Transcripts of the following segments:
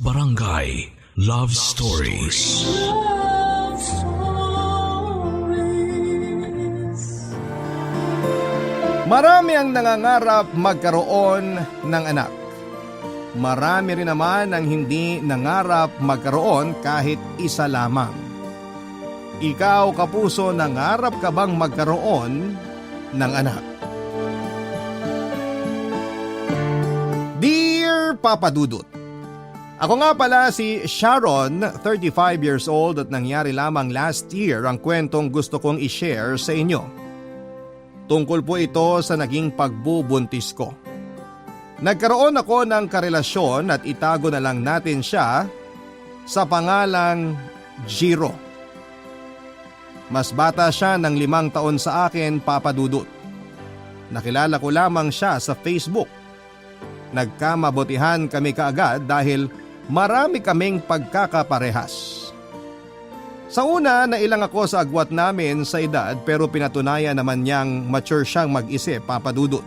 Barangay Love Stories. Love Stories. Marami ang nangangarap magkaroon ng anak. Marami rin naman ang hindi nangarap magkaroon kahit isa lamang. Ikaw, kapuso, nangarap ka bang magkaroon ng anak? Dear Papa Dudut, ako nga pala si Sharon, 35 years old at nangyari lamang last year ang kwentong gusto kong i-share sa inyo. Tungkol po ito sa naging pagbubuntis ko. Nagkaroon ako ng karelasyon at itago na lang natin siya sa pangalang Jiro. Mas bata siya ng 5 taon sa akin, Papa Dudut. Nakilala ko lamang siya sa Facebook. Nagkamabutihan kami kaagad dahil marami kaming pagkakaparehas. Sa una, nailang ako sa agwat namin sa edad pero pinatunayan naman niyang mature siyang mag-isip, Papa Dudut.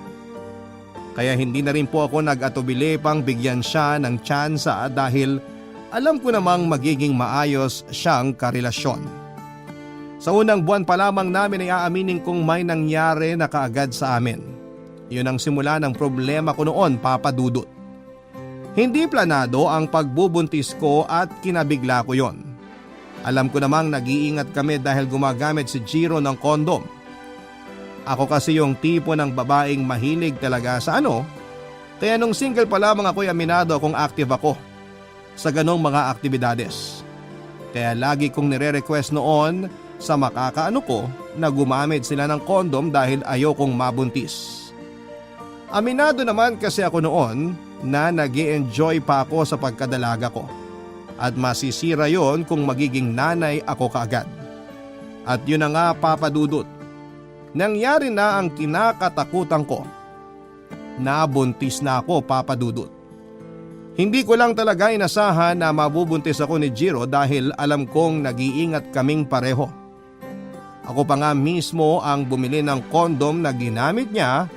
Kaya hindi na rin po ako nag-atubili pang bigyan siya ng tsansa dahil alam ko namang magiging maayos siyang karelasyon. Sa unang buwan pa lamang namin ay aaminin kong may nangyari na kaagad sa amin. Yun ang simula ng problema ko noon, Papa Dudut. Hindi planado ang pagbubuntis ko at kinabigla ko yon. Alam ko namang nag-iingat kami dahil gumagamit si Jiro ng kondom. Ako kasi yung tipo ng babaeng mahilig talaga sa kaya nung single pa lamang ako'y aminado kung active ako sa ganong mga aktibidades. Kaya lagi kong nire-request noon sa makakaano ko na gumamit sila ng kondom dahil ayokong mabuntis. Aminado naman kasi ako noon na nag-i-enjoy pa ako sa pagkadalaga ko at masisira yon kung magiging nanay ako kaagad. At yun na nga, Papa Dudut, nangyari na ang kinakatakutan ko. Nabuntis na ako, Papa Dudut. Hindi ko lang talaga inasahan na mabubuntis ako ni Jiro dahil alam kong nag-iingat kaming pareho. Ako pa nga mismo ang bumili ng kondom na ginamit niya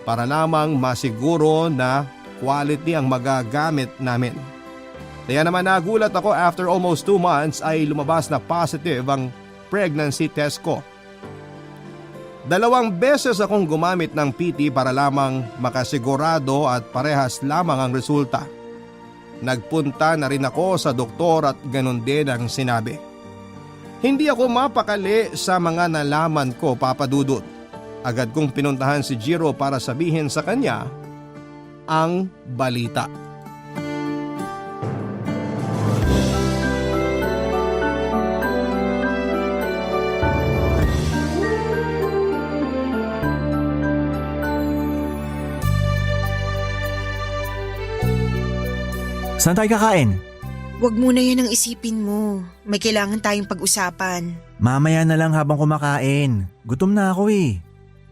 para lamang masiguro na quality ang magagamit namin. Kaya naman nagulat ako after almost 2 months ay lumabas na positive ang pregnancy test ko. 2 beses akong gumamit ng PT para lamang makasigurado at parehas lamang ang resulta. Nagpunta na rin ako sa doktor at ganun din ang sinabi. Hindi ako mapakali sa mga nalaman ko, Papa Dudut. Agad kong pinuntahan si Jiro para sabihin sa kanya ang balita. Saan tayo kakain? Huwag muna yan ang isipin mo. May kailangan tayong pag-usapan. Mamaya na lang habang kumakain. Gutom na ako eh.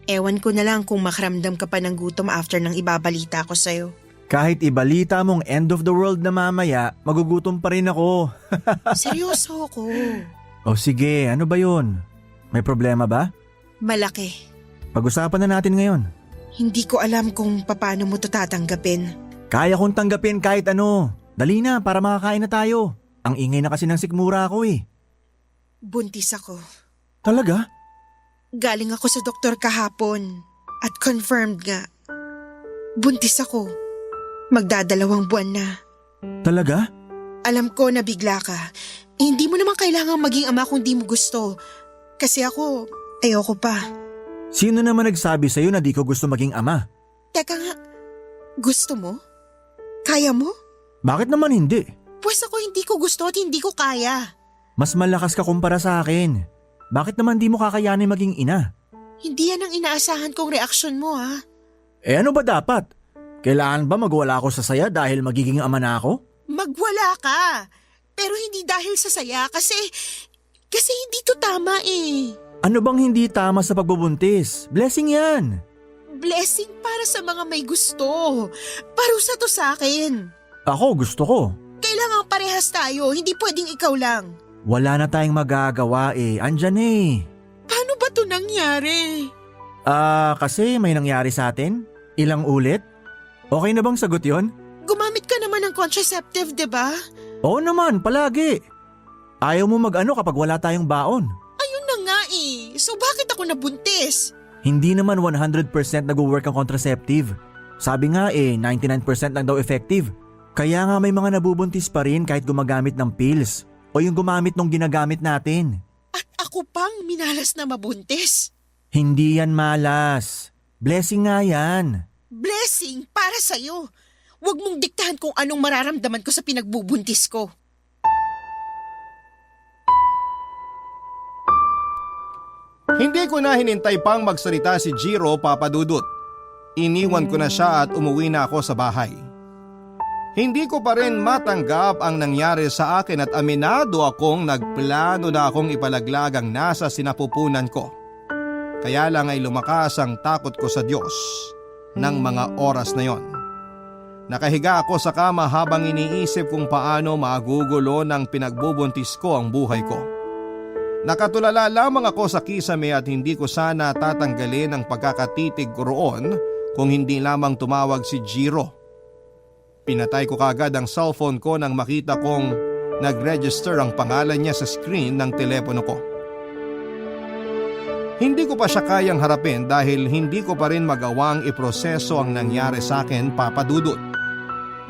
Ewan ko na lang kung makaramdam ka pa ng gutom after nang ibabalita ko sa'yo. Kahit ibalita mong end of the world na mamaya, magugutom pa rin ako. Seryoso ako. O sige, ano ba yun? May problema ba? Malaki. Pag-usapan na natin ngayon. Hindi ko alam kung paano mo to tatanggapin. Kaya kong tanggapin kahit ano. Dali na para makakain na tayo. Ang ingay na kasi ng sikmura ako eh. Buntis ako. Talaga? Galing ako sa doktor kahapon at confirmed nga. Buntis ako. Magdadalawang buwan na. Talaga? Alam ko na bigla ka. Hindi mo naman kailangang maging ama kung di mo gusto. Kasi ako, ayoko pa. Sino naman nagsabi sa'yo na di ko gusto maging ama? Teka nga, gusto mo? Kaya mo? Bakit naman hindi? Pues ako hindi ko gusto at hindi ko kaya. Mas malakas ka kumpara sa akin. Bakit naman di mo kakayanin maging ina? Hindi yan ang inaasahan kong reaksyon mo ha. Eh ano ba dapat? Kailangan ba magwala ako sa saya dahil magiging ama na ako? Magwala ka. Pero hindi dahil sa saya kasi hindi to tama eh. Ano bang hindi tama sa pagbubuntis? Blessing yan. Blessing para sa mga may gusto. Parusa to sa akin. Ako gusto ko. Kailangan parehas tayo, hindi pwedeng ikaw lang. Wala na tayong magagawa eh. Andyan eh. Paano ba to nangyari? Kasi may nangyari sa atin. Ilang ulit? Okay na bang sagot yon? Gumamit ka naman ng contraceptive, di ba? Oo naman, palagi. Ayaw mo mag-ano kapag wala tayong baon. Ayun na nga eh. So bakit ako nabuntis? Hindi naman 100% nag-work ang contraceptive. Sabi nga 99% lang daw effective. Kaya nga may mga nabubuntis pa rin kahit gumagamit ng pills o yung gumamit nung ginagamit natin. At ako pang minalas na mabuntis. Hindi yan malas. Blessing nga yan. Blessing para sa'yo. Huwag mong diktahan kung anong mararamdaman ko sa pinagbubuntis ko. Hindi ko na hinintay pang magsalita si Jiro, Papa Dudut. Iniwan ko na siya at umuwi na ako sa bahay. Hindi ko pa rin matanggap ang nangyari sa akin at aminado akong nagplano na akong ipalaglag ang nasa sinapupunan ko. Kaya lang ay lumakas ang takot ko sa Diyos ng mga oras na yon. Nakahiga ako sa kama habang iniisip kung paano magugulo ng pinagbubuntis ko ang buhay ko. Nakatulala lamang ako sa kisame at hindi ko sana tatanggalin ang pagkakatitig ko roon kung hindi lamang tumawag si Jiro. Pinatay ko kagad ang cellphone ko nang makita kong nag-register ang pangalan niya sa screen ng telepono ko. Hindi ko pa siya kayang harapin dahil hindi ko pa rin magawang iproseso ang nangyari sa akin, Papa Dudut.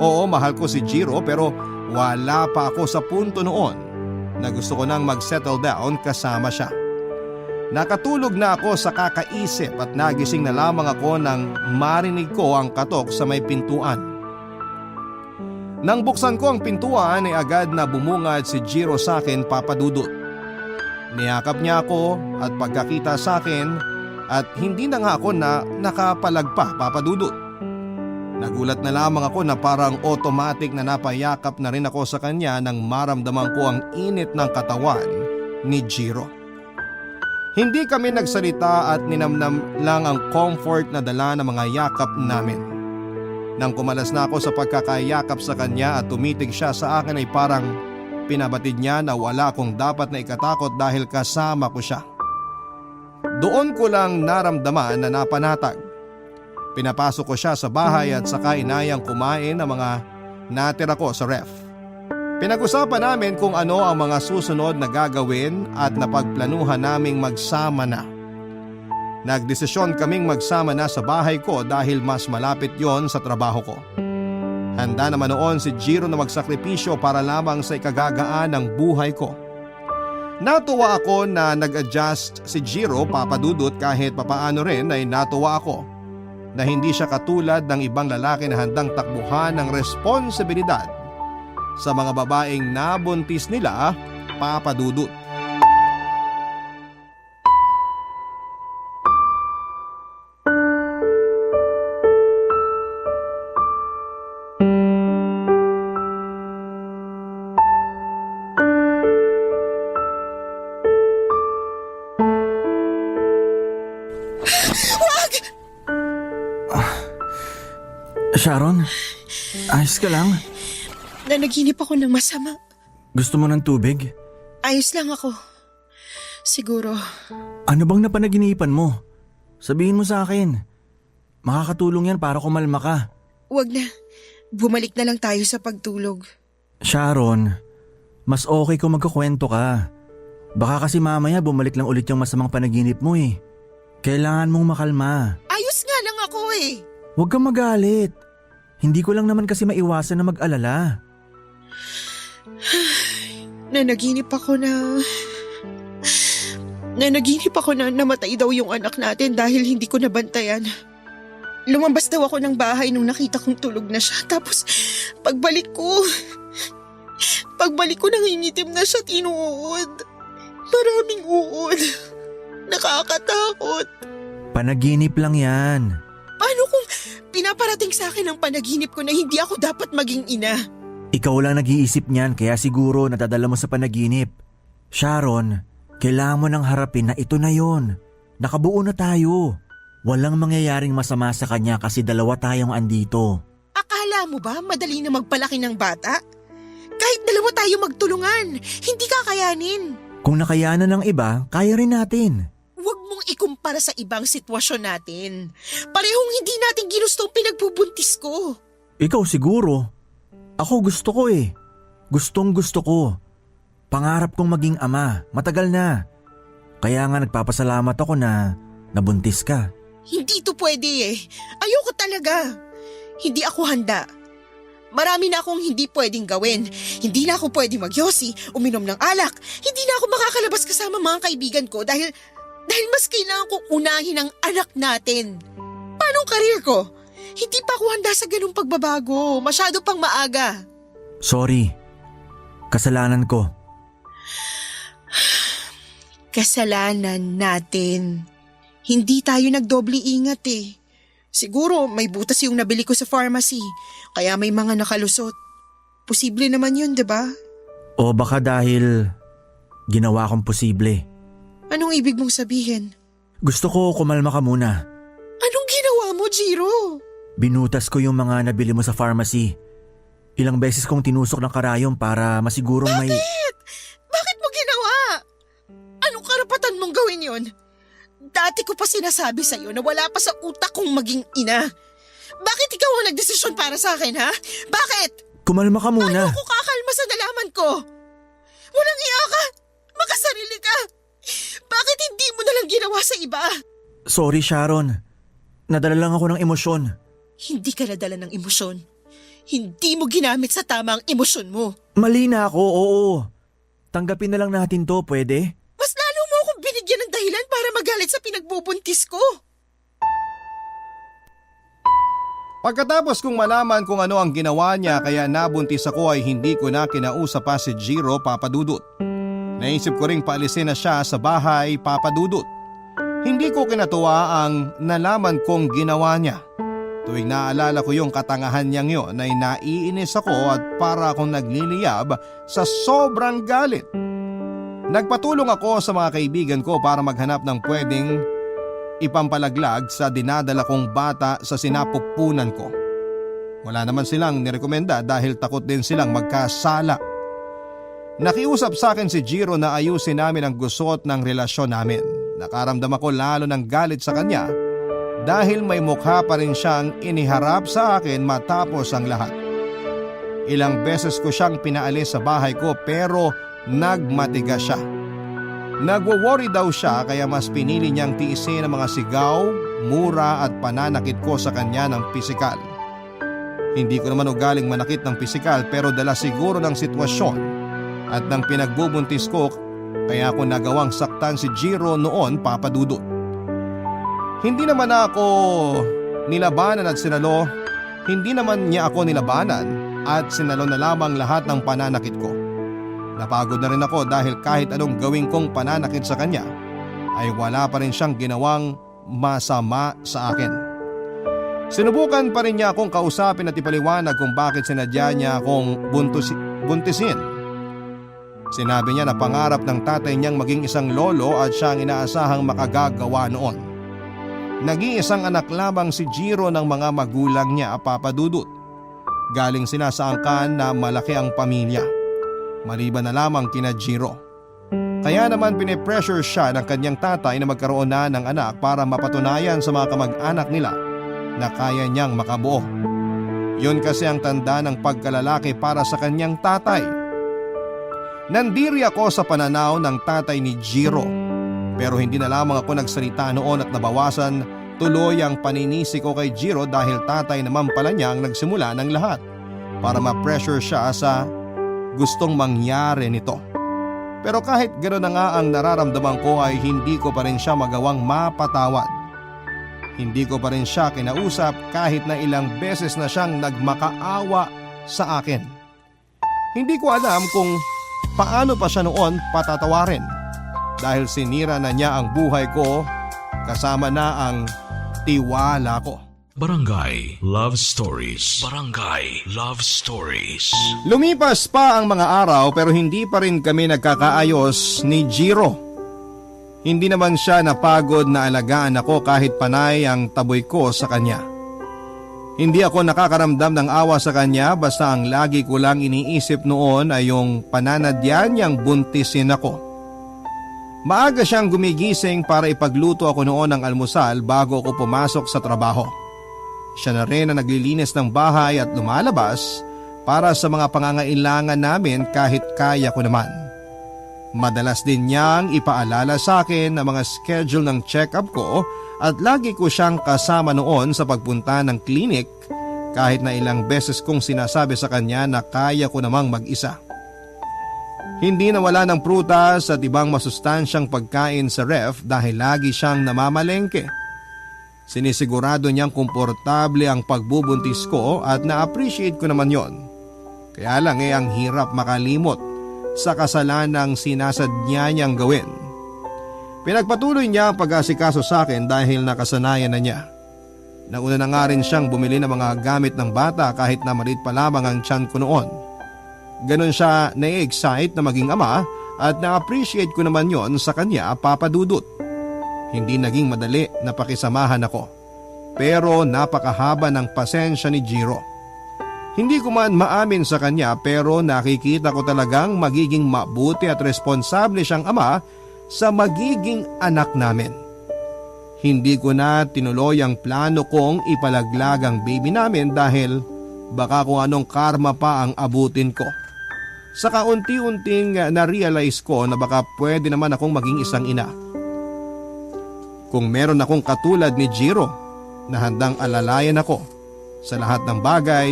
Oo, mahal ko si Jiro pero wala pa ako sa punto noon na gusto ko nang mag-settle down kasama siya. Nakatulog na ako sa kakaisip at nagising na lamang ako nang marinig ko ang katok sa may pintuan. Nang buksan ko ang pintuan ay agad na bumungad si Jiro sa akin, Papa Dudut. Niyakap niya ako at pagkakita sa akin at hindi na nga ako na nakapalagpa, Papa Dudut. Nagulat na lamang ako na parang automatic na napayakap na rin ako sa kanya nang maramdaman ko ang init ng katawan ni Jiro. Hindi kami nagsalita at ninamnam lang ang comfort na dala ng mga yakap namin. Nang kumalas na ako sa pagkakayakap sa kanya at tumitig siya sa akin ay parang pinabatid niya na wala akong dapat na ikatakot dahil kasama ko siya. Doon ko lang naramdaman na napanatag. Pinapasok ko siya sa bahay at saka inayang kumain ng mga natira ko sa ref. Pinag-usapan namin kung ano ang mga susunod na gagawin at napagplanuhan naming magsama na. Nagdesisyon kaming magsama na sa bahay ko dahil mas malapit yon sa trabaho ko. Handa naman noon si Jiro na magsakripisyo para lamang sa ikagagaan ng buhay ko. Natuwa ako na nag-adjust si Jiro, Papa Dudut, kahit papaano rin ay natuwa ako na hindi siya katulad ng ibang lalaki na handang takbuhan ng responsibilidad sa mga babaeng nabuntis nila, Papa Dudut. Sharon, ayos ka lang? Nanaginip ako ng masama. Gusto mo ng tubig? Ayos lang ako. Siguro. Ano bang napanaginipan mo? Sabihin mo sa akin. Makakatulong yan para kumalma ka. Wag na. Bumalik na lang tayo sa pagtulog. Sharon, mas okay kung magkukwento ka. Baka kasi mamaya bumalik lang ulit yung masamang panaginip mo eh. Kailangan mong makalma. Ayos nga lang ako eh. Huwag kang magalit. Hindi ko lang naman kasi maiwasan na mag-alala. Nanaginip ako na namatay daw yung anak natin dahil hindi ko nabantayan. Lumabas daw ako ng bahay nung nakita kong tulog na siya. Tapos pagbalik ko nangingitim na siya at inuud. Maraming uod. Nakakatakot. Panaginip lang yan. Paano kung pinaparating sa akin ang panaginip ko na hindi ako dapat maging ina? Ikaw lang nag-iisip niyan kaya siguro nadadala mo sa panaginip. Sharon, kailangan mo nang harapin na ito na yon. Nakabuo na tayo. Walang mangyayaring masama sa kanya kasi dalawa tayong andito. Akala mo ba madali na magpalaki ng bata? Kahit dalawa tayo magtulungan, hindi kakayanin. Kung nakayanan ng iba, kaya rin natin. Huwag mong ikumpara sa ibang sitwasyon natin. Parehong hindi natin ginusto ang pinagbubuntis ko. Ikaw siguro. Ako gusto ko eh. Gustong gusto ko. Pangarap kong maging ama, matagal na. Kaya nga nagpapasalamat ako na nabuntis ka. Hindi to pwede eh. Ayoko talaga. Hindi ako handa. Marami na akong hindi pwedeng gawin. Hindi na ako pwedeng magyosi, uminom ng alak. Hindi na ako makakalabas kasama mga kaibigan ko dahil mas kailangan kong unahin ang anak natin. Paano ang karir ko? Hindi pa ako handa sa ganung pagbabago. Masyado pang maaga. Sorry. Kasalanan ko. Kasalanan natin. Hindi tayo nagdoble ingat eh. Siguro may butas yung nabili ko sa pharmacy, kaya may mga nakalusot. Posible naman yun, diba? O baka dahil ginawa kong posible. Anong ibig mong sabihin? Gusto ko kumalma ka muna. Anong ginawa mo, Jiro? Binutas ko yung mga nabili mo sa pharmacy. Ilang beses kong tinusok ng karayom para masigurong may... Bakit mo ginawa? Anong karapatan mong gawin yun? Dati ko pa sinasabi sa'yo na wala pa sa utak kong maging ina. Bakit ikaw ang nagdesisyon para sa akin, ha? Bakit? Kumalma ka muna. Paano ko kakalma sa nalaman ko? Walang iya ka. Makasarili ka. Bakit hindi mo nalang ginawa sa iba? Sorry, Sharon. Nadala lang ako ng emosyon. Hindi ka nadala ng emosyon. Hindi mo ginamit sa tama ang emosyon mo. Mali na ako, oo. Tanggapin na lang natin to, pwede? Mas lalo mo akong binigyan ng dahilan para magalit sa pinagbubuntis ko. Pagkatapos kong malaman kung ano ang ginawa niya kaya nabuntis ako ay hindi ko na kinausap pa si Jiro, Papa Dudut. Naisip ko ring paalisin na siya sa bahay, Papa Dudut. Hindi ko kinatuwa ang nalaman kong ginawa niya. Tuwing naalala ko yung katangahan niyang yon ay naiinis ako at para akong nagliliyab sa sobrang galit. Nagpatulong ako sa mga kaibigan ko para maghanap ng pwedeng ipampalaglag sa dinadala kong bata sa sinapupunan ko. Wala naman silang nirekomenda dahil takot din silang magkasala. Nakiusap sa akin si Jiro na ayusin namin ang gusot ng relasyon namin. Nakaramdam ako lalo ng galit sa kanya dahil may mukha pa rin siyang iniharap sa akin matapos ang lahat. Ilang beses ko siyang pinaalis sa bahay ko pero nagmatigas siya. Nagwo-worry daw siya kaya mas pinili niyang tiisin ang mga sigaw, mura at pananakit ko sa kanya ng pisikal. Hindi ko naman ugaling manakit ng pisikal pero dala siguro ng sitwasyon at ng pinagbubuntis ko kaya ako nagawang saktan si Jiro noon, Papa Dudut. Hindi naman ako nilabanan at sinalo, hindi naman niya ako nilabanan at sinalo na lamang lahat ng pananakit ko. Napagod na rin ako dahil kahit anong gawin kong pananakit sa kanya ay wala pa rin siyang ginawang masama sa akin. Sinubukan pa rin niya akong kausapin at ipaliwanag kung bakit sinadya niya akong buntisin. Sinabi niya na pangarap ng tatay niyang maging isang lolo at siya ang inaasahang makagagawa noon. Nag-iisang anak lamang si Jiro ng mga magulang niya, Papa Dudut. Galing sila sa angkan na malaki ang pamilya. Maliban na lamang kina Jiro. Kaya naman pinipressure siya ng kanyang tatay na magkaroon na ng anak para mapatunayan sa mga kamag-anak nila na kaya niyang makabuo. Yun kasi ang tanda ng pagkalalaki para sa kanyang tatay. Nandiri ako sa pananaw ng tatay ni Jiro. Pero hindi na lamang ako nagsalita noon at nabawasan tuloy ang paninisi ko kay Jiro dahil tatay naman pala niya ang nagsimula ng lahat para ma-pressure siya sa gustong mangyari nito. Pero kahit gano'n na nga ang nararamdaman ko ay hindi ko pa rin siya magawang mapatawad. Hindi ko pa rin siya kinausap kahit na ilang beses na siyang nagmakaawa sa akin. Hindi ko alam kung paano pa siya noon patatawarin dahil sinira na niya ang buhay ko kasama na ang tiwala ko. Barangay Love Stories. Barangay Love Stories. Lumipas pa ang mga araw pero hindi pa rin kami nagkakaayos ni Jiro. Hindi naman siya napagod na alagaan ako kahit panay ang taboy ko sa kanya. Hindi ako nakakaramdam ng awa sa kanya basta ang lagi ko lang iniisip noon ay yung pananadya niyang buntisin ako. Maaga siyang gumigising para ipagluto ako noon ng almusal bago ako pumasok sa trabaho. Siya na rin ang naglilinis ng bahay at lumalabas para sa mga pangangailangan namin kahit kaya ko naman. Madalas din niyang ipaalala sa akin ang mga schedule ng check-up ko at lagi ko siyang kasama noon sa pagpunta ng klinik kahit na ilang beses kong sinasabi sa kanya na kaya ko namang mag-isa. Hindi nawala ng prutas at ibang masustansyang pagkain sa ref dahil lagi siyang namamalengke. Sinisigurado niyang komportable ang pagbubuntis ko at na-appreciate ko naman yon. Kaya lang ang hirap makalimot sa kasalanang sinasadya niyang gawin. Pinagpatuloy niya ang pag-asikaso sa akin dahil nakasanayan na niya. Nauna na nga rin siyang bumili ng mga gamit ng bata kahit na maliit pa lamang ang tiyan ko noon. Ganon siya na-excite na maging ama at na-appreciate ko naman yon sa kanya, Papa Dudut. Hindi naging madali na pakisamahan ako. Pero napakahaba ng pasensya ni Jiro. Hindi ko man maamin sa kanya pero nakikita ko talagang magiging mabuti at responsable siyang ama sa magiging anak namin. Hindi ko na tinuloy ang plano kong ipalaglag ang baby namin dahil baka kung anong karma pa ang abutin ko. Saka unti-unting na-realize ko na baka pwede naman akong maging isang ina. Kung meron akong katulad ni Jiro na handang alalayan ako sa lahat ng bagay,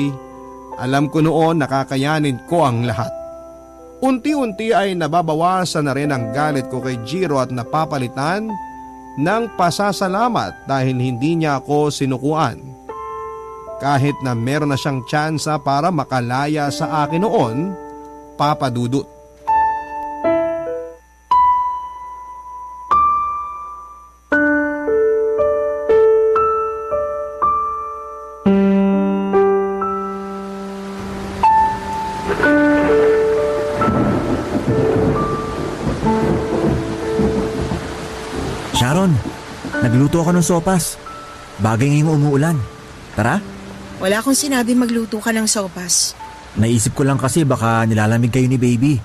alam ko noon nakakayanin ko ang lahat. Unti-unti ay nababawasan na rin ang galit ko kay Jiro at napapalitan ng pasasalamat dahil hindi niya ako sinukuan. Kahit na meron na siyang tsansa para makalaya sa akin noon, Papa Dudut. Sharon, nagluto ako ng sopas. Bagay ngayong umuulan. Tara? Wala akong sinabi magluto ka ng sopas. Naisip ko lang kasi baka nilalamig kayo ni baby.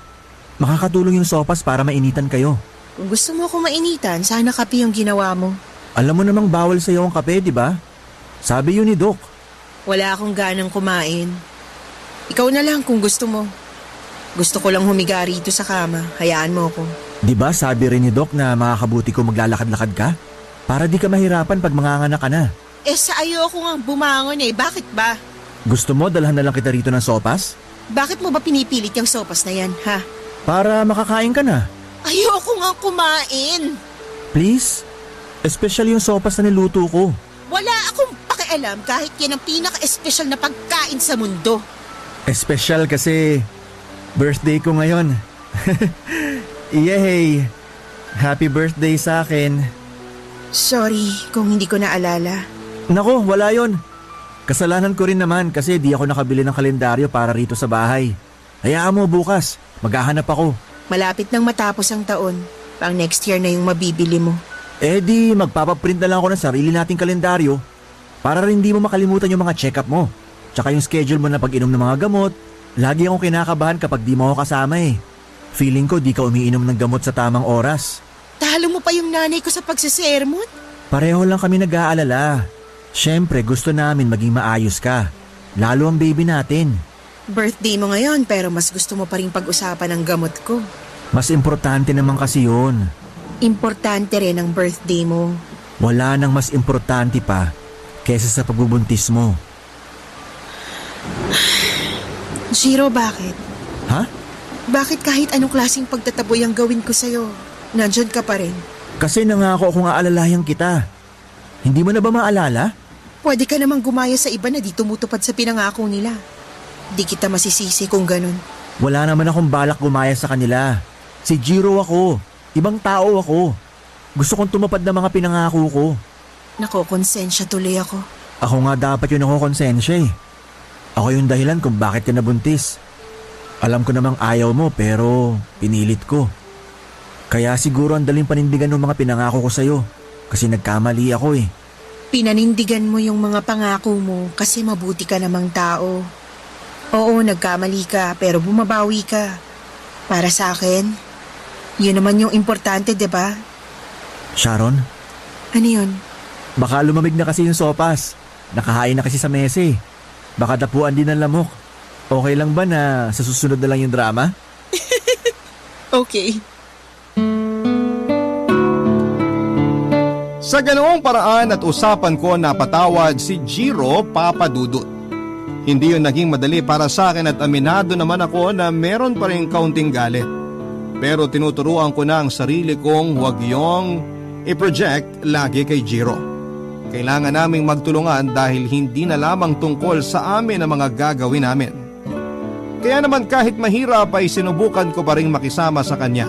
Makakatulong yung sopas para mainitan kayo. Kung gusto mo akong mainitan, sana kape yung ginawa mo. Alam mo namang bawal sa'yo ang kape, di ba? Sabi yun ni Doc. Wala akong ganang kumain. Ikaw na lang kung gusto mo. Gusto ko lang humiga rito sa kama. Hayaan mo ako. Di ba sabi rin ni Doc na makakabuti ko maglalakad-lakad ka? Para di ka mahirapan pag manganganak ka na. Sa ayoko nga bumangon Bakit ba? Gusto mo dalhan na lang kita rito ng sopas? Bakit mo ba pinipilit yung sopas na yan, ha? Para makakain ka na. Ayoko nga kumain. Please? Especially yung sopas na niluto ko. Wala akong pakialam kahit yan ang pinaka-espesyal na pagkain sa mundo. Espesyal kasi birthday ko ngayon. Yay! Happy birthday sa akin. Sorry kung hindi ko naalala. Nako, wala yon. Kasalanan ko rin naman kasi di ako nakabili ng kalendaryo para rito sa bahay. Hayaan mo bukas, maghahanap ako. Malapit nang matapos ang taon. Pang next year na yung mabibili mo. Di magpapaprint na lang ako ng sarili nating kalendaryo para rin di mo makalimutan yung mga check-up mo. Tsaka yung schedule mo na pag-inom ng mga gamot. Lagi akong kinakabahan kapag di mo ako kasama Feeling ko di ka umiinom ng gamot sa tamang oras. Talo mo pa yung nanay ko sa pagsisermon? Pareho lang kami nag-aalala. Siyempre gusto namin maging maayos ka. Lalo ang baby natin. Birthday mo ngayon pero mas gusto mo pa rin pag-usapan ng gamot ko. Mas importante naman kasi yun. Importante rin ang birthday mo. Wala nang mas importante pa kesa sa pagbubuntis mo. Jiro, bakit? Ha? Bakit kahit anong klaseng pagtataboy ang gawin ko sa'yo, nandyan ka pa rin? Kasi nangako akong aalalayan kita. Hindi mo na ba maalala? Pwede ka namang gumaya sa iba na di tumutupad sa pinangako nila. Di kita masisisi kung ganun. Wala naman akong balak gumaya sa kanila. Si Jiro ako. Ibang tao ako. Gusto kong tumupad ng mga pinangako ko. Nakokonsensya tuloy ako. Ako nga dapat yung nakokonsensya Ako yung dahilan kung bakit ka nabuntis. Alam ko namang ayaw mo pero pinilit ko. Kaya siguro ang daling panindigan ng mga pinangako ko sa'yo. Kasi nagkamali ako Pinanindigan mo yung mga pangako mo kasi mabuti ka namang tao. Oo, nagkamali ka pero bumabawi ka. Para sa akin, yun naman yung importante, diba? Sharon? Ano yun? Baka lumamig na kasi yung sopas. Nakahain na kasi sa mese. Baka dapuan din ng lamok. Okay lang ba na sa susunod na lang yung drama? Okay. Sa ganoong paraan at usapan ko napatawad si Jiro Papa Dudut. Hindi yun naging madali para sa akin at aminado naman ako na meron pa rin kaunting galit. Pero tinuturuan ko na ang sarili kong huwag yung i-project lagi kay Jiro. Kailangan naming magtulungan dahil hindi na lamang tungkol sa amin ang mga gagawin namin. Kaya naman kahit mahirap ay sinubukan ko pa rin makisama sa kanya.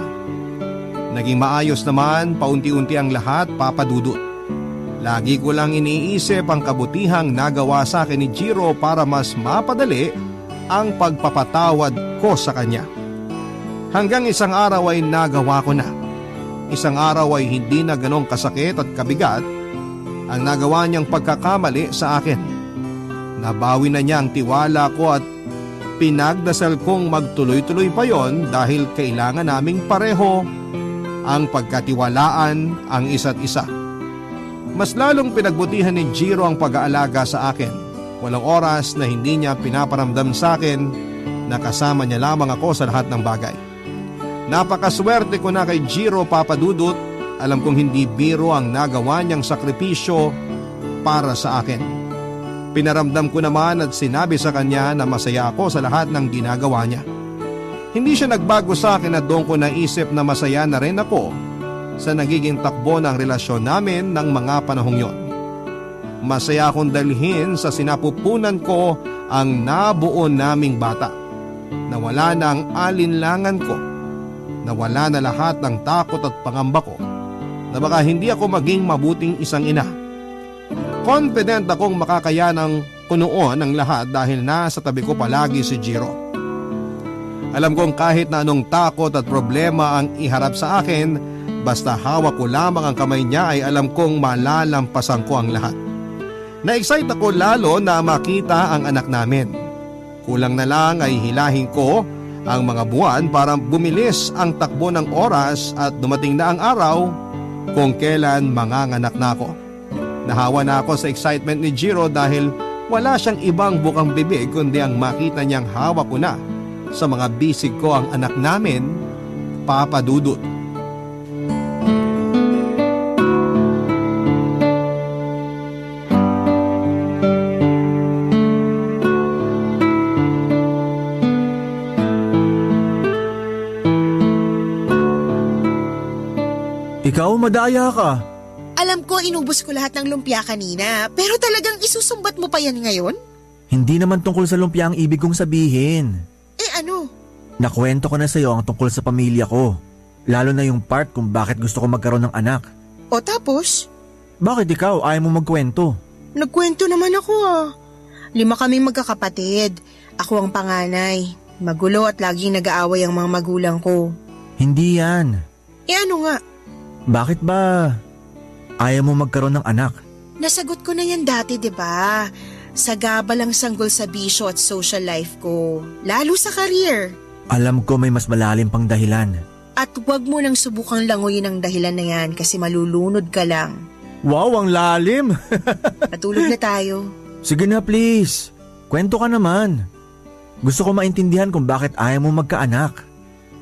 Naging maayos naman paunti-unti ang lahat, Papa Dudut. Lagi ko lang iniisip ang kabutihang nagawa sa akin ni Jiro para mas mapadali ang pagpapatawad ko sa kanya. Hanggang isang araw ay nagawa ko na. Isang araw ay hindi na ganong kasakit at kabigat ang nagawa niyang pagkakamali sa akin. Nabawi na niya ang tiwala ko at pinagdasal kong magtuloy-tuloy pa yon dahil kailangan naming pareho ang pagkatiwalaan ang isa't isa. Mas lalong pinagbutihan ni Jiro ang pag-aalaga sa akin. Walang oras na hindi niya pinaparamdam sa akin na kasama niya lamang ako sa lahat ng bagay. Napakaswerte ko na kay Jiro, Papa Dudut. Alam kong hindi biro ang nagawa niyang sakripisyo para sa akin. Pinaramdam ko naman at sinabi sa kanya na masaya ako sa lahat ng ginagawa niya. Hindi siya nagbago sa akin at doon ko naisip na masaya na rin ako sa nagiging takbo ng relasyon namin ng mga panahong yon. Masaya akong dalhin sa sinapupunan ko ang nabuo naming bata. Nawala na ang alinlangan ko. Nawala na lahat ng takot at pangamba ko na baka hindi ako maging mabuting isang ina. Confident akong makakayanang punuon ang lahat dahil nasa tabi ko palagi si Jiro. Alam kong kahit na anong takot at problema ang iharap sa akin, basta hawak ko lamang ang kamay niya ay alam kong malalampasan ko ang lahat. Na-excite ako lalo na makita ang anak namin. Kulang na lang ay hilahin ko ang mga buwan para bumilis ang takbo ng oras at dumating na ang araw kung kailan manganganak na ako. Nahawa na ako sa excitement ni Jiro dahil wala siyang ibang bukang bibig kundi ang makita niyang hawak ko na sa mga bisig ko ang anak namin, Papa Dudut. Ikaw, madaya ka. Alam ko inubos ko lahat ng lumpia kanina, pero talagang isusumbat mo pa yan ngayon? Hindi naman tungkol sa lumpia ang ibig kong sabihin. Ano? Nakwento ko na sa'yo ang tungkol sa pamilya ko. Lalo na yung part kung bakit gusto ko magkaroon ng anak. O tapos? Bakit ikaw ayaw mo magkwento? Nagkwento naman ako 5 kaming magkakapatid. Ako ang panganay. Magulo at laging nag-aaway ang mga magulang ko. Hindi yan. Ano nga? Bakit ba ayaw mo magkaroon ng anak? Nasagot ko na yan dati, 'di ba? Sagabalang sanggol sa bisyo at social life ko. Lalo sa career. Alam ko may mas malalim pang dahilan. At huwag mo nang subukang languyin ang dahilan na yan kasi malulunod ka lang. Wow, ang lalim! Patulog na tayo. Sige na please, kwento ka naman. Gusto ko maintindihan kung bakit ayaw mo magkaanak.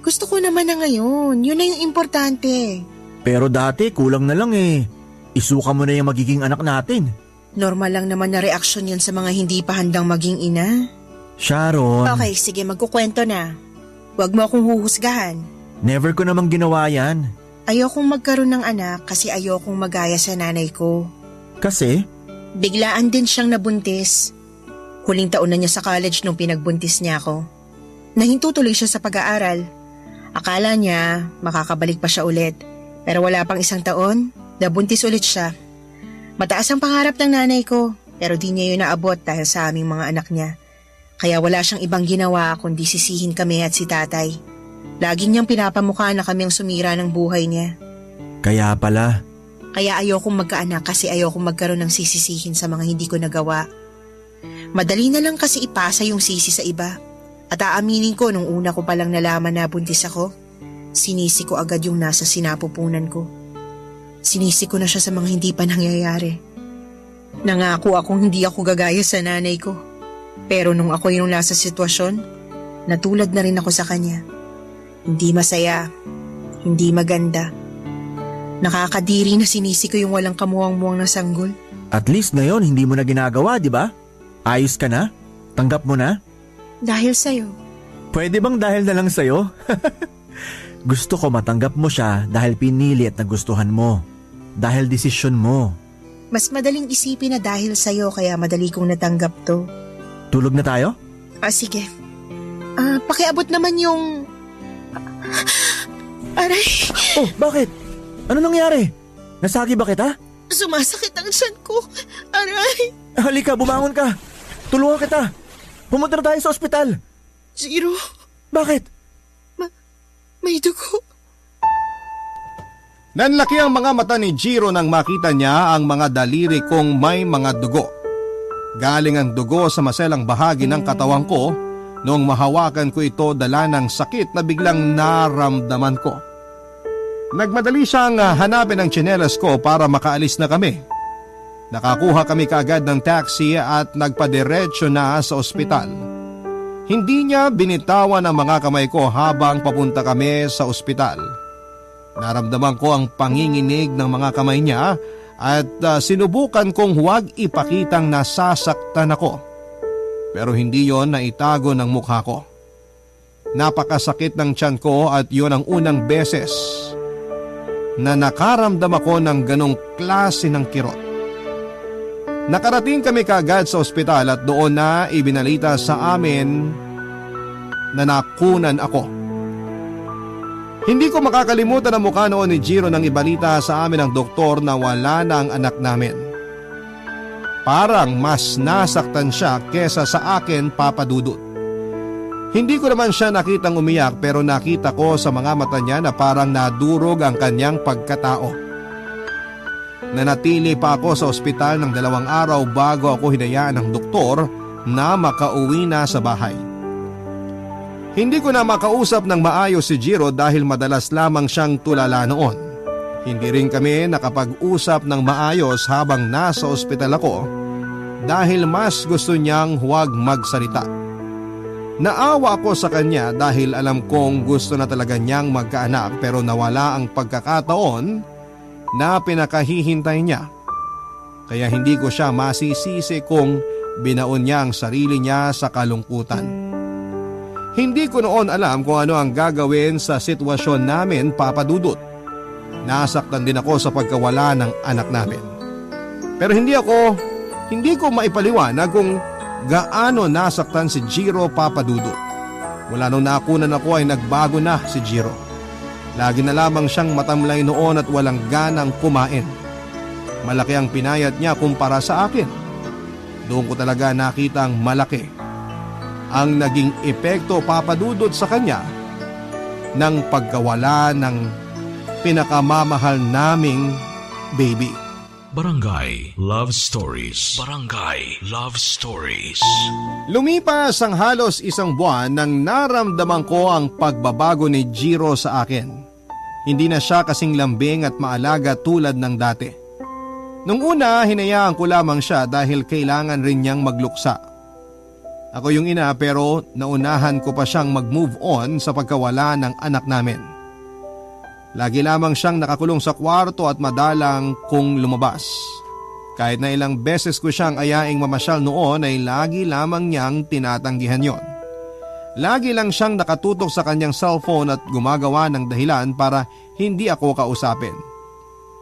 Gusto ko naman na ngayon, yun na yung importante. Pero dati kulang na lang eh. Isuka mo na yung magiging anak natin. Normal lang naman na reaksyon yun sa mga hindi pa handang maging ina. Sharon. Okay, sige magkukwento na. Huwag mo akong huhusgahan. Never ko namang ginawa yan. Ayokong magkaroon ng anak kasi ayokong magaya sa nanay ko. Kasi? Biglaan din siyang nabuntis. Huling taon na niya sa college nung pinagbuntis niya ako. Nahinto tuloy siya sa pag-aaral. Akala niya makakabalik pa siya ulit. Pero wala pang 1 taon, nabuntis ulit siya. Mataas ang pangarap ng nanay ko, pero di niya yun naabot dahil sa aming mga anak niya. Kaya wala siyang ibang ginawa kundi sisihin kami at si tatay. Laging niyang pinapamukha na kami ang sumira ng buhay niya. Kaya pala. Kaya ayokong magkaanak kasi ayokong magkaroon ng sisisihin sa mga hindi ko nagawa. Madali na lang kasi ipasa yung sisi sa iba. At aaminin ko nung una ko palang nalaman na buntis ako, sinisi ko agad yung nasa sinapupunan ko. Sinisi ko na siya sa mga hindi pa nangyayari. Nangako akong hindi ako gagaya sa nanay ko. Pero nung ako yung nasa sitwasyon, natulad na rin ako sa kanya. Hindi masaya, hindi maganda. Nakakadiri na sinisi ko yung walang kamuwang-muwang na sanggol. At least ngayon hindi mo na ginagawa, di ba? Ayos ka na? Tanggap mo na? Dahil sa'yo. Pwede bang dahil na lang sa'yo? Gusto ko matanggap mo siya dahil pinili at nagustuhan mo. Dahil desisyon mo. Mas madaling isipin na dahil sa'yo kaya madali kong natanggap to. Tulog na tayo? Sige. Pakiabot naman yung... Aray, Oh, bakit? Ano nangyari? Nasagi ba kita? sumasakit ang tiyan ko. Aray, Halika, bumangon ka. Tulungan kita. Pumunta na tayo sa ospital. Jiro, Bakit? may dugo. Nanlaki ang mga mata ni Jiro nang makita niya ang mga daliri kong may mga dugo. Galing ang dugo sa maselang bahagi ng katawan ko. Noong mahawakan ko ito, dala ng sakit na biglang naramdaman ko. Nagmadali siyang hanapin ang tsinelas ko para makaalis na kami. Nakakuha kami kaagad ng taxi at nagpadiretso na sa ospital. Hindi niya binitawan ang mga kamay ko habang papunta kami sa ospital. Naramdaman ko ang panginginig ng mga kamay niya at sinubukan kong huwag ipakitang nasasaktan ako. Pero hindi yon na itago ng mukha ko. Napakasakit ng tiyan ko at yon ang unang beses na nakaramdam ako ng ganong klase ng kirot. Nakarating kami kaagad sa ospital at doon na ibinalita sa amin na nakunan ako. Hindi ko makakalimutan ang mukha noon ni Jiro nang ibalita sa amin ng doktor na wala na ang anak namin. Parang mas nasaktan siya kesa sa akin, Papa Dudut. Hindi ko naman siya nakitang umiyak pero nakita ko sa mga mata niya na parang nadurog ang kanyang pagkatao. Nanatili pa ako sa ospital ng 2 araw bago ako hinayaan ng doktor na makauwi na sa bahay. Hindi ko na makausap ng maayos si Jiro dahil madalas lamang siyang tulala noon. Hindi rin kami nakapag-usap ng maayos habang nasa ospital ako dahil mas gusto niyang huwag magsalita. Naawa ako sa kanya dahil alam kong gusto na talaga niyang magkaanak pero nawala ang pagkakataon na pinakahihintay niya. Kaya hindi ko siya masisisi kung binaon niya ang sarili niya sa kalungkutan. Hindi ko noon alam kung ano ang gagawin sa sitwasyon namin, Papa Dudut. Nasaktan din ako sa pagkawala ng anak namin. Pero hindi ko maipaliwanag kung gaano nasaktan si Jiro, Papa Dudut. Mula nung nakunan ako ay nagbago na si Jiro. Lagi na lamang siyang matamlay noon at walang ganang kumain. Malaki ang pinayat niya kumpara sa akin. Doon ko talaga nakita ang malaki ang naging epekto, Papa Dudut, sa kanya ng pagkawala ng pinakamamahal naming baby. Barangay Love Stories. Barangay Love Stories. Lumipas ang halos 1 buwan nang naramdaman ko ang pagbabago ni Jiro sa akin. Hindi na siya kasing lambing at maalaga tulad ng dati. Nung una, hinayaan ko lamang siya dahil kailangan rin niyang magluksa. Ako yung ina pero naunahan ko pa siyang mag-move on sa pagkawala ng anak namin. Lagi lamang siyang nakakulong sa kwarto at madalang kong lumabas. Kahit na ilang beses ko siyang ayaing mamasyal noon ay lagi lamang niyang tinatanggihan yon. Lagi lang siyang nakatutok sa kanyang cellphone at gumagawa ng dahilan para hindi ako kausapin.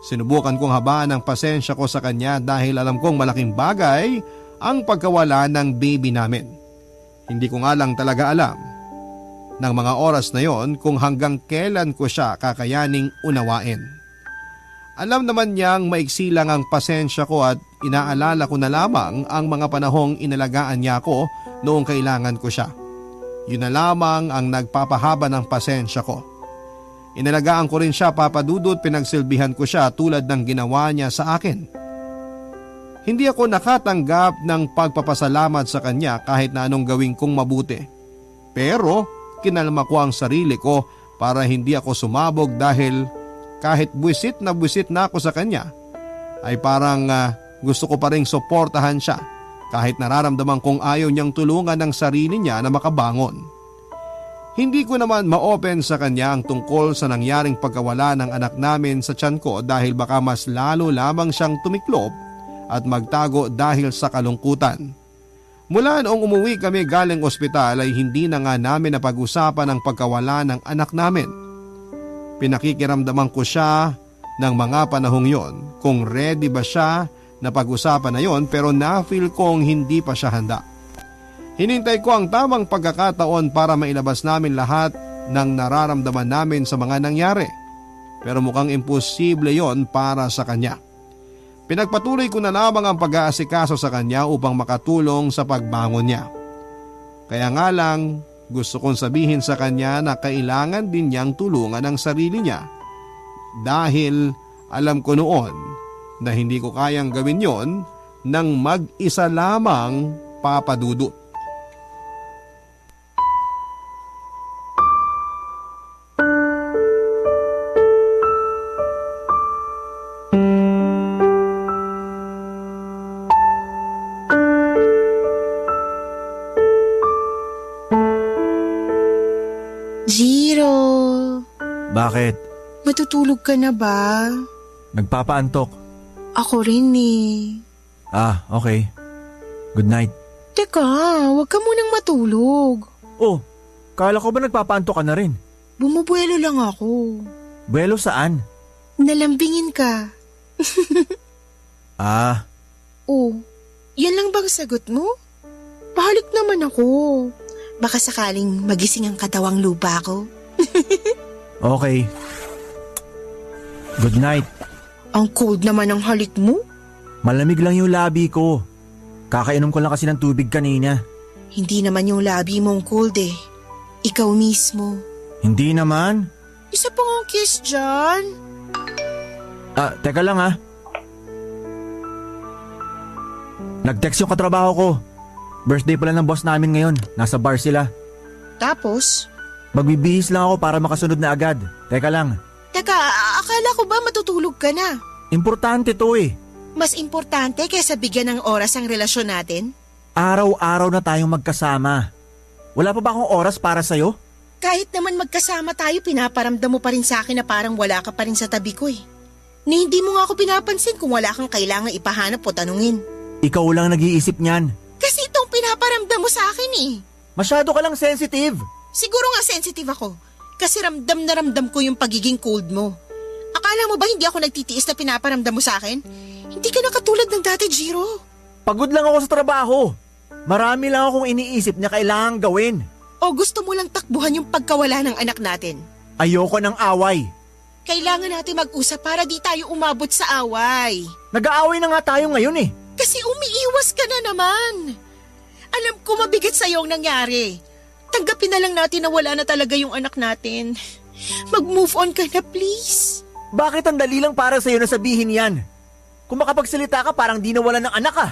Sinubukan kong habaan ang pasensya ko sa kanya dahil alam kong malaking bagay ang pagkawala ng baby namin. Hindi ko nga lang talaga alam ng mga oras na yon kung hanggang kailan ko siya kakayaning unawain. Alam naman niyang maiksi lang ang pasensya ko at inaalala ko na lamang ang mga panahong inalagaan niya ako noong kailangan ko siya. Yun na lamang ang nagpapahaba ng pasensya ko. Inalagaan ko rin siya, Papa Dudut, pinagsilbihan ko siya tulad ng ginawa niya sa akin. Hindi ako nakatanggap ng pagpapasalamat sa kanya kahit na anong gawin kong mabuti. Pero kinalma ko ang sarili ko para hindi ako sumabog dahil kahit buwisit na ako sa kanya ay parang gusto ko pa ring suportahan siya kahit nararamdaman kong ayaw niyang tulungan ng sarili niya na makabangon. Hindi ko naman ma-open sa kanya ang tungkol sa nangyaring pagkawala ng anak namin sa tiyan ko dahil baka mas lalo lamang siyang tumiklop at magtago dahil sa kalungkutan. Mula noong umuwi kami galing ospital ay hindi na nga namin napag-usapan ang pagkawala ng anak namin. Pinakikiramdaman ko siya ng mga panahong yon kung ready ba siya na pag-usapan na yon, pero na-feel kong hindi pa siya handa. Hinintay ko ang tamang pagkakataon para mailabas namin lahat ng nararamdaman namin sa mga nangyari, pero mukhang imposible yon para sa kanya. Pinagpatuloy ko na lamang ang pag-aasikaso sa kanya upang makatulong sa pagbangon niya. Kaya nga lang, gusto kong sabihin sa kanya na kailangan din niyang tulungan ang sarili niya. Dahil alam ko noon na hindi ko kayang gawin yon nang mag-isa lamang, Papa Dudut. Jiro, Bakit? matutulog ka na ba? Nagpapaantok. Ako rin eh. Okay. Good night. Teka, huwag ka munang matulog. Oh, kala ko ba nagpapaantok ka na rin? Bumubuelo lang ako. Buwelo saan? Nalambingin ka. Oh, yan lang bang sagot mo? Pahalik naman ako. Baka sakaling magising ang katawang lupa ko. Okay. Good night. Ang cold naman ng halik mo. Malamig lang yung labi ko. Kakainom ko lang kasi ng tubig kanina. Hindi naman yung labi mong cold eh. Ikaw mismo. Hindi naman. Isa pa nga kiss dyan. Teka lang ha. Nag-text yung katrabaho ko. Birthday pala ng boss namin ngayon. Nasa bar sila. Tapos? Magbibihis lang ako para makasunod na agad. Teka lang. Teka, akala ko ba matutulog ka na? Importante to eh. Mas importante kaysa bigyan ng oras ang relasyon natin? Araw-araw na tayong magkasama. Wala pa ba akong oras para sa'yo? Kahit naman magkasama tayo, pinaparamdam mo pa rin sa akin na parang wala ka pa rin sa tabi ko eh. Ni hindi mo nga ako pinapansin kung wala kang kailangang ipahanap o tanungin. Ikaw lang nag-iisip niyan. Kasi itong pinaparamdam mo sa akin eh. Masyado ka lang sensitive. Siguro nga sensitive ako. Kasi ramdam na ramdam ko yung pagiging cold mo. Akala mo ba hindi ako nagtitiis na pinaparamdam mo sa akin? Hindi ka na katulad ng dati, Jiro. Pagod lang ako sa trabaho. Marami lang akong iniisip na kailangang gawin. O gusto mo lang takbuhan yung pagkawala ng anak natin? Ayoko ng away. Kailangan natin mag-usap para di tayo umabot sa away. Nag-aaway na nga tayo ngayon eh. Kasi umiiwas ka na naman. Alam ko mabigat sa'yo ang nangyari. Tanggapin na lang natin na wala na talaga yung anak natin. Mag-move on ka na please. Bakit ang dali lang para sa'yo na sabihin yan? Kung makapagsalita ka parang di nawala ng anak ka.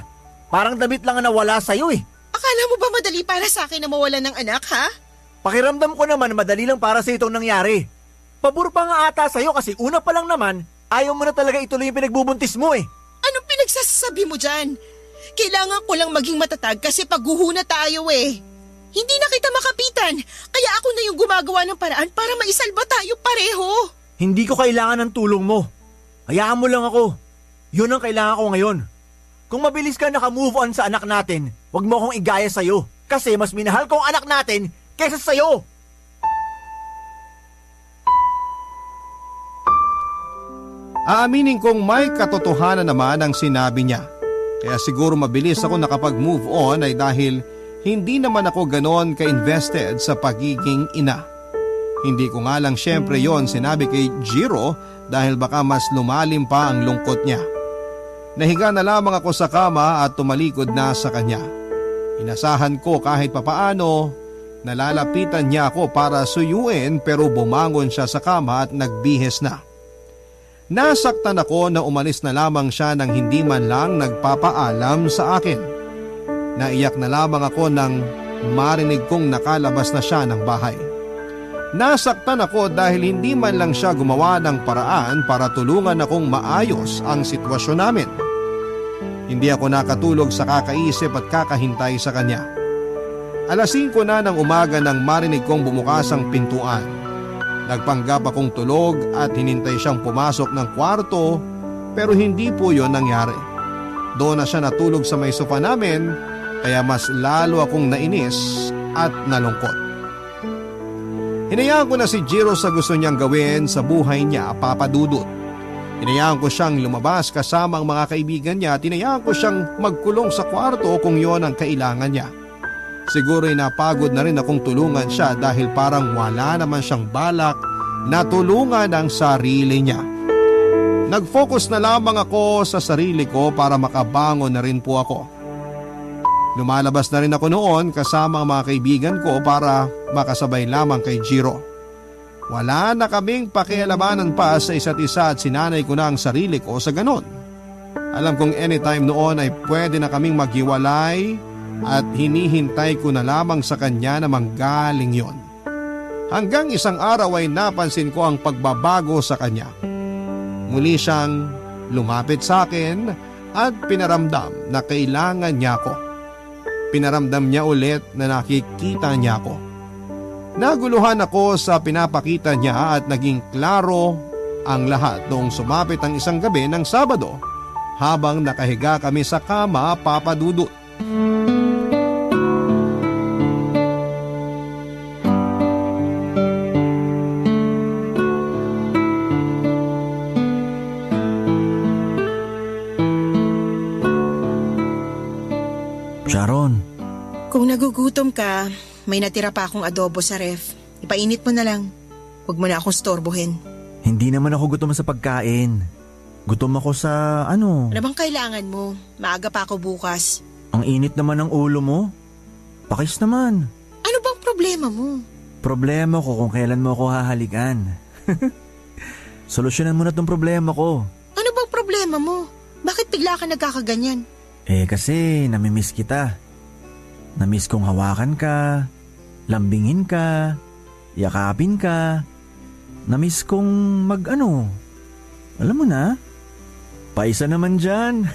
Parang damit lang ang nawala sa'yo eh. Akala mo ba madali para sa akin na mawala ng anak ha? Pakiramdam ko naman madali lang para sa itong nangyari. Pabor pa nga ata sa'yo kasi una pa lang naman, ayaw mo na talaga ituloy yung pinagbubuntis mo eh. Anong pinagsasabi mo dyan? Kailangan ko lang maging matatag kasi paghuhuna tayo eh. Hindi na kita makapitan, kaya ako na yung gumagawa ng paraan para maisalba tayo pareho. Hindi ko kailangan ng tulong mo. Hayaan mo lang ako. Yun ang kailangan ko ngayon. Kung mabilis ka naka-move on sa anak natin, wag mo akong igaya sa'yo. Kasi mas minahal ko ang anak natin kaysa sa'yo. Aaminin kong may katotohanan naman ang sinabi niya. Kaya siguro mabilis ako nakapag-move on ay dahil hindi naman ako ganon ka-invested sa pagiging ina. Hindi ko nga lang syempre yon sinabi kay Jiro dahil baka mas lumalim pa ang lungkot niya. Nahiga na lamang ako sa kama at tumalikod na sa kanya. Inasahan ko kahit papaano, nalalapitan niya ako para suyuin pero bumangon siya sa kama at nagbihis na. Nasaktan ako na umalis na lamang siya nang hindi man lang nagpapaalam sa akin. Naiyak na lamang ako nang marinig kong nakalabas na siya ng bahay. Nasaktan ako dahil hindi man lang siya gumawa ng paraan para tulungan akong maayos ang sitwasyon namin. Hindi ako nakatulog sa kakaisip at kakahintay sa kanya. 5:00 na ng umaga nang marinig kong bumukas ang pintuan. Nagpanggap akong tulog at hinintay siyang pumasok ng kwarto pero hindi po yon nangyari. Doon na siya natulog sa may sofa namin kaya mas lalo akong nainis at nalungkot. Hinayaan ko na si Jiro sa gusto niyang gawin sa buhay niya, Papa Dudut. Hinayaan ko siyang lumabas kasama ang mga kaibigan niya at hinayaan ko siyang magkulong sa kwarto kung yon ang kailangan niya. Siguro'y napagod na rin akong tulungan siya dahil parang wala naman siyang balak na tulungan ang sarili niya. Nag-focus na lamang ako sa sarili ko para makabangon na rin po ako. Lumalabas na rin ako noon kasama ang mga kaibigan ko para makasabay lamang kay Jiro. Wala na kaming pakialamanan pa sa isa't isa at sinanay ko na ang sarili ko sa ganon. Alam kong anytime noon ay pwede na kaming maghiwalay at hinihintay ko na lamang sa kanya na manggaling yon. Hanggang isang araw ay napansin ko ang pagbabago sa kanya. Muli siyang lumapit sa akin at pinaramdam na kailangan niya ako. Pinaramdam niya ulit na nakikita niya ako. Naguluhan ako sa pinapakita niya at naging klaro ang lahat noong sumapit ang isang gabi ng Sabado habang nakahiga kami sa kama, Papa Dudut. Sharon, Kung nagugutom ka, may natira pa akong adobo sa ref. Ipainit mo na lang. Huwag mo na akong storbohin. hindi naman ako gutom sa pagkain. Gutom ako sa ano. Ano bang kailangan mo? Maaga pa ako bukas. Ang init naman ng ulo mo. Pakis naman. Ano bang problema mo? Problema ko kung kailan mo ako hahalikan. Solusyonan mo na tong problema ko. Ano bang problema mo? Bakit bigla ka nagkakaganyan? Kasi namimiss kita. Namiss kong hawakan ka, lambingin ka, yakapin ka. Namiss kong alam mo na, paisa naman dyan.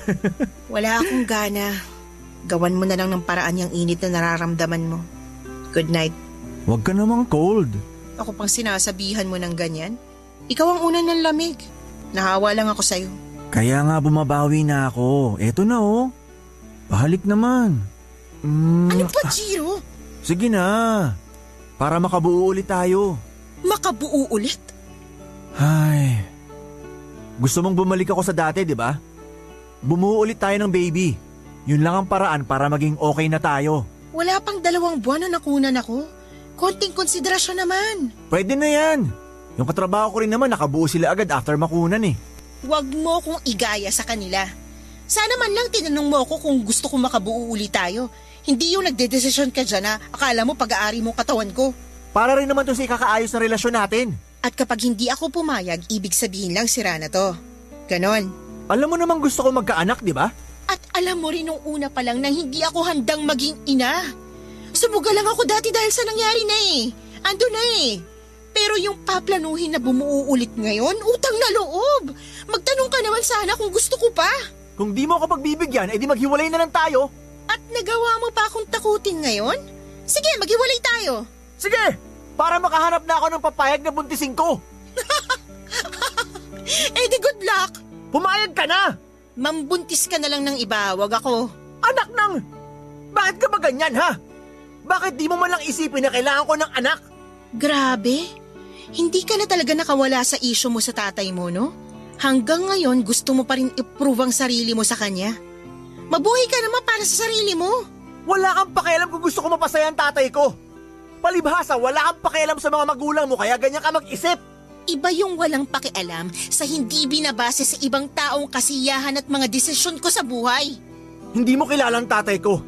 Wala akong gana. Gawan mo na lang ng paraan yung init na nararamdaman mo. Good night. Huwag ka namang cold. Ako pang sinasabihan mo ng ganyan? Ikaw ang una ng lamig. Nahawa lang ako sa'yo. Kaya nga bumabawi na ako. Eto na oh. Pahalik naman. Ano ba, Jiro? Sige na. Para makabuo ulit tayo. Makabuo ulit? Ay. Gusto mong bumalik ako sa dati, di ba? Bumuo ulit tayo ng baby. Yun lang ang paraan para maging okay na tayo. Wala pang 2 buwan na nakunan ako. Konting konsiderasyon naman. Pwede na yan. Yung katrabaho ko rin naman nakabuo sila agad after makunan eh. Huwag mo kong igaya sa kanila. Sana man lang tinanong mo ako kung gusto kong makabuo ulit tayo. Hindi yung nagdedesisyon ka dyan na akala mo pag-aari mo katawan ko. Para rin naman to sa ikakaayos na relasyon natin. At kapag hindi ako pumayag, ibig sabihin lang sira na to. Ganon. Alam mo namang gusto ko magkaanak, di ba? At alam mo rin nung una pa lang na hindi ako handang maging ina. Sumuga lang ako dati dahil sa nangyari na eh. Ando na eh. Pero yung paplanuhin na bumuo ulit ngayon, utang na loob. Magtanong ka naman sana kung gusto ko pa. Kung di mo ako pagbibigyan, edi maghiwalay na lang tayo. At nagawa mo pa akong takutin ngayon? Sige, maghiwalay tayo. Sige! Para makahanap na ako ng papayag na buntisin ko. Eh di good luck. Pumayag ka na! Mambuntis ka na lang ng iba, wag ako. Anak ng... Bakit ka ba ganyan, ha? Bakit di mo man lang isipin na kailangan ko ng anak? Grabe. Hindi ka na talaga nakawala sa isyu mo sa tatay mo, no? Hanggang ngayon, gusto mo pa rin i-prove ang sarili mo sa kanya. Mabuhay ka naman para sa sarili mo. Wala kang pakialam kung gusto ko mapasaya ang tatay ko. Palibhasa, wala kang pakialam sa mga magulang mo kaya ganyan ka mag-isip. Iba yung walang pakialam sa hindi binabase sa ibang taong kasiyahan at mga desisyon ko sa buhay. Hindi mo kilala ang tatay ko.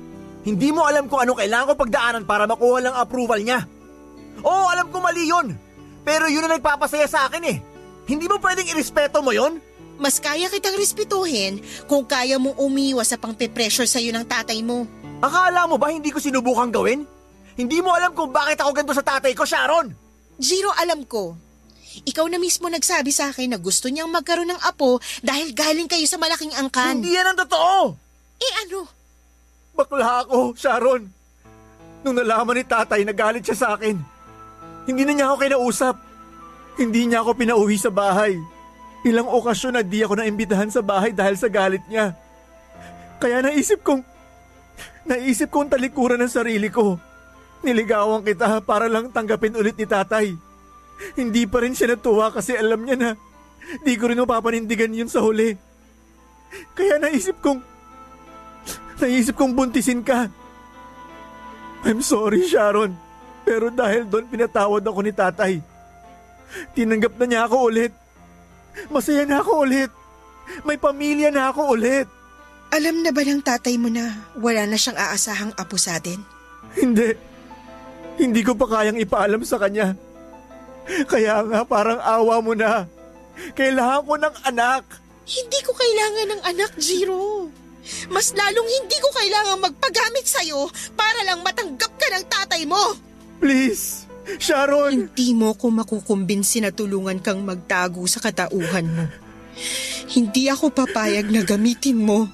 Hindi mo alam kung anong kailangan ko pagdaanan para makuha lang approval niya. Oo, alam ko mali yun. Pero yun ang nagpapasaya sa akin eh. Hindi mo pwedeng irespeto mo yon? Mas kaya kitang respetuhin kung kaya mong umiwas sa pang-pressure sa'yo ng tatay mo. Akala mo ba hindi ko sinubukang gawin? Hindi mo alam kung bakit ako ganito sa tatay ko, Sharon! Jiro, alam ko. Ikaw na mismo nagsabi sa akin na gusto niyang magkaroon ng apo dahil galing kayo sa malaking angkan. Hindi yan ang totoo! Ano? Bakla ako, Sharon. Nung nalaman ni tatay, nagalit siya sa akin. Hindi na niya ako kinausap. Hindi niya ako pinauwi sa bahay. Ilang okasyon na di ako naimbitahan sa bahay dahil sa galit niya. Kaya naisip kong talikuran ng sarili ko. Niligawan kita para lang tanggapin ulit ni tatay. Hindi pa rin siya natuwa kasi alam niya na di ko rin mapapanindigan yun sa huli. Kaya naisip kong buntisin ka. I'm sorry, Sharon. Pero dahil doon pinatawad ako ni tatay. Tinanggap na niya ako ulit. Masaya na ako ulit. May pamilya na ako ulit. Alam na ba ng tatay mo na wala na siyang aasahang apo sa atin? Hindi. Hindi ko pa kayang ipaalam sa kanya. Kaya nga parang awa mo na. Kailangan ko ng anak. Hindi ko kailangan ng anak, Jiro. Mas lalong hindi ko kailangan magpagamit sa'yo para lang matanggap ka ng tatay mo. Please, Sharon. Hindi mo ko makukumbinsi na tulungan kang magtago sa katauhan mo. Hindi ako papayag na gamitin mo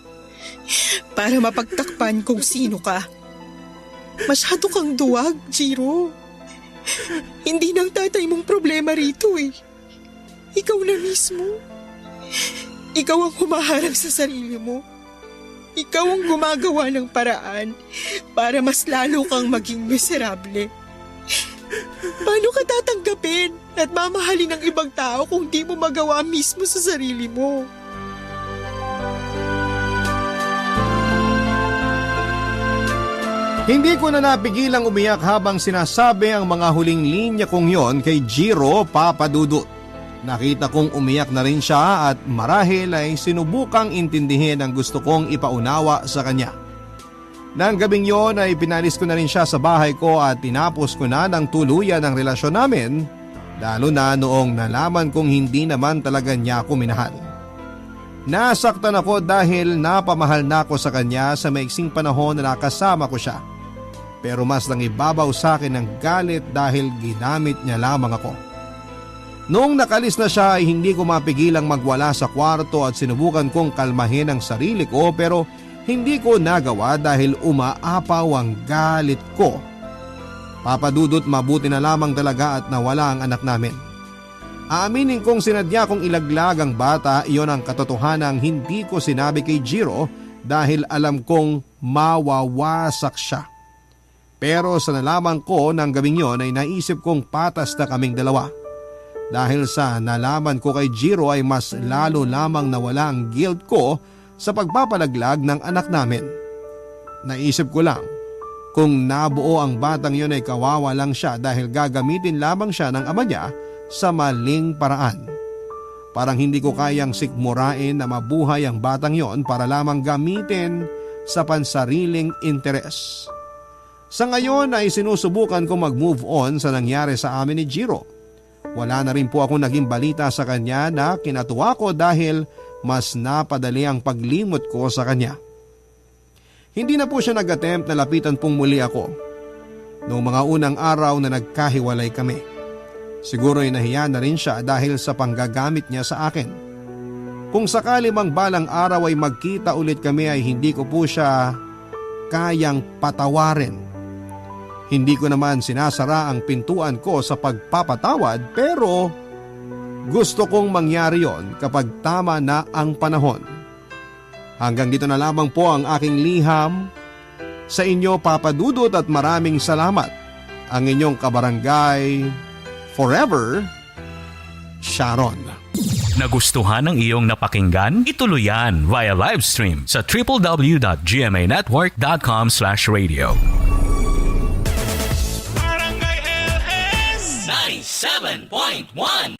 para mapagtakpan kung sino ka. Masyado kang duwag, Jiro. Hindi ng tatay mong problema rito eh. Ikaw na mismo. Ikaw ang humaharang sa sarili mo. Ikaw ang gumagawa ng paraan para mas lalo kang maging miserable. Paano ka tatanggapin at mamahalin ng ibang tao kung di mo magawa mismo sa sarili mo? Hindi ko na napigilang umiyak habang sinasabi ang mga huling linya kong yon kay Jiro Papadudut. Nakita kong umiyak na rin siya at marahil ay sinubukang intindihin ang gusto kong ipaunawa sa kanya. Nang gabing yon ay pinalis ko na rin siya sa bahay ko at tinapos ko na ng tuluyan ang relasyon namin, lalo na noong nalaman kong hindi naman talaga niya ako minahal. Nasaktan ako dahil napamahal na ako sa kanya sa maiksing panahon na nakasama ko siya. Pero mas nangibabaw sa akin ang galit dahil ginamit niya lamang ako. Noong nakalis na siya ay hindi ko mapigilang magwala sa kwarto at sinubukan kong kalmahin ang sarili ko pero hindi ko nagawa dahil umaapaw ang galit ko. Papadudot, mabuti na lamang talaga at nawala ang anak namin. Aaminin kong sinadya kong ilaglag ang bata, iyon ang katotohanang hindi ko sinabi kay Jiro dahil alam kong mawawasak siya. Pero sa nalaman ko ng gabing yon ay naisip kong patas na kaming dalawa. Dahil sa nalaman ko kay Jiro ay mas lalo lamang nawala ang guilt ko sa pagpapalaglag ng anak namin. Naisip ko lang, kung nabuo ang batang yon ay kawawa lang siya dahil gagamitin lamang siya ng ama niya sa maling paraan. Parang hindi ko kayang sikmurain na mabuhay ang batang yon para lamang gamitin sa pansariling interes. Sa ngayon ay sinusubukan kong mag-move on sa nangyari sa amin ni Jiro. Wala na rin po ako naging balita sa kanya na kinatuwa ko dahil mas napadali ang paglimot ko sa kanya. Hindi na po siya nag-attempt na lapitan pong muli ako. Noong mga unang araw na nagkahiwalay kami. Siguro ay nahiya na rin siya dahil sa panggagamit niya sa akin. Kung sakali mang balang araw ay magkita ulit kami ay hindi ko po siya kayang patawarin. Hindi ko naman sinasara ang pintuan ko sa pagpapatawad pero gusto kong mangyari yon kapag tama na ang panahon. Hanggang dito na lamang po ang aking liham sa inyo, Papadudut, at maraming salamat. Ang inyong kabarangay forever, Sharon. Nagustuhan ng iyong napakinggan? Ituloy yan via live stream sa www.gmanetwork.com/radio. 97.1